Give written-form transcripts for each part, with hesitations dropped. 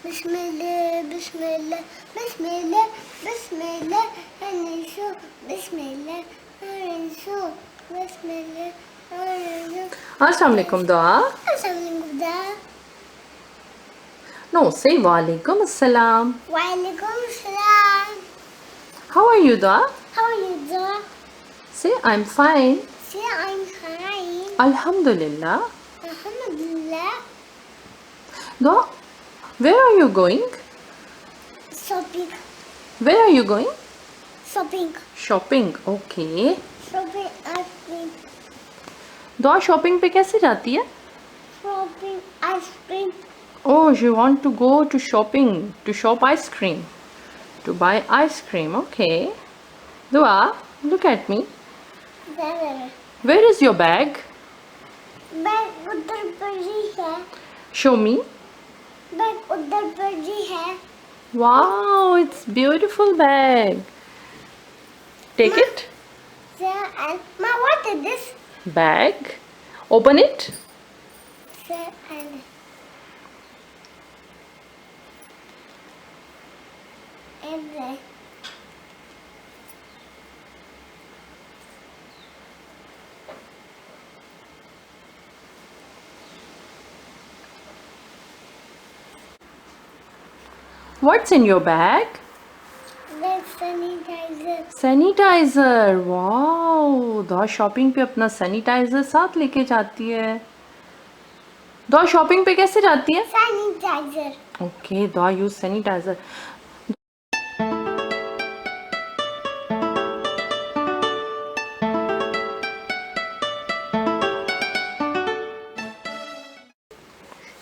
Bismillah, Bismillah, Bismillah, Bismillah, Anisu, Bismillah, Anisu, Bismillah, Anisu. Assalamu alaikum, Duaa. Assalamualaikum, Duaa. No, say Walaikum Assalam. Walaikum Salam. How are you, Duaa? How are you, Duaa? Say I'm fine. Say I'm fine. Alhamdulillah. Alhamdulillah. Duaa, where are you going? Shopping, Where are you going? shopping, Shopping. Okay. shopping, ice cream, दुआ shopping पे कैसे जाती है? shopping, ice cream. Oh, you want to go to shopping to shop ice cream, to buy ice cream. Okay. Dua, look at me. There. Where is your bag? Bag उधर पड़ी है. Show me. Bag उधर पड़ी है. Wow, it's beautiful bag. Take it. There and Ma, what is this? Bag. Open it. There and there. What's in your bag? There's sanitizer. Sanitizer. Wow, Dua shopping पे अपना sanitiser साथ लेके जाती है. दुआ शॉपिंग पे कैसे जाती है? Sanitizer. Okay, Dua use sanitizer.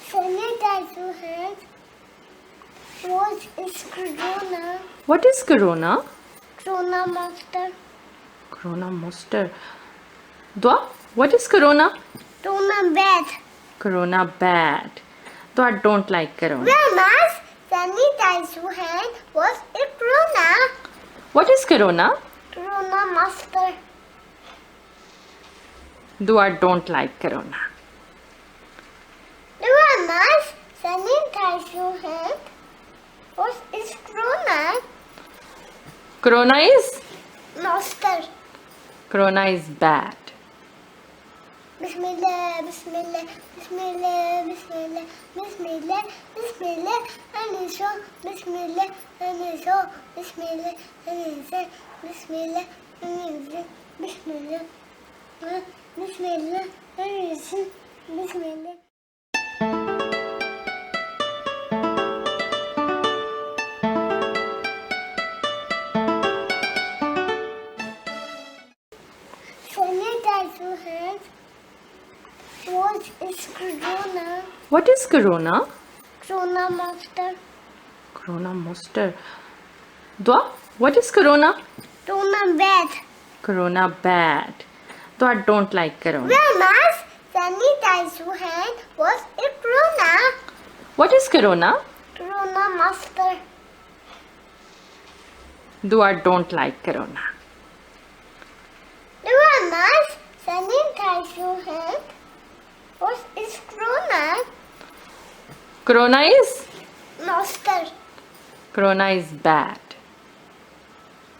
Sanitizer hands. What is Corona? What is corona? Corona monster. Corona monster. Dua, what is corona? Corona bad. Corona bad. Dua don't like corona. Wear mask. Sanitize your hand. What is Corona? What is corona? Corona monster. Dua don't like corona. Wear mask. Sanitize your hand. What is Corona? Corona is? Monster. Corona is bad. Bismillah, Bismillah, Bismillah, Bismillah, Bismillah, Bismillah, Aniso, Bismillah, Aniso, Bismillah, Aniso, Bismillah, Aniso, Bismillah, Bismillah, Aniso, Bismillah. Sanitize your hands. What is Corona? What is corona? Corona monster. Corona monster. Dua, what is corona? Corona bad. Corona bad. Dua don't like corona. Wear mask. Sanitize your hand. What is Corona? What is corona? Corona monster. Dua don't like corona. Wear mask. Sanitize your hand. What is Corona? Corona is? Monster. Corona is bad.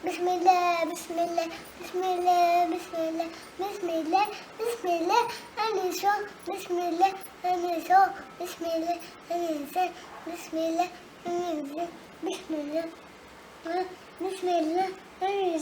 Bismillah, Bismillah, Bismillah, Bismillah, Bismillah, Bismillah, Aniso, Bismillah, Aniso, Bismillah, Aniso, Bismillah, Aniso, Bismillah, Bismillah, Aniso.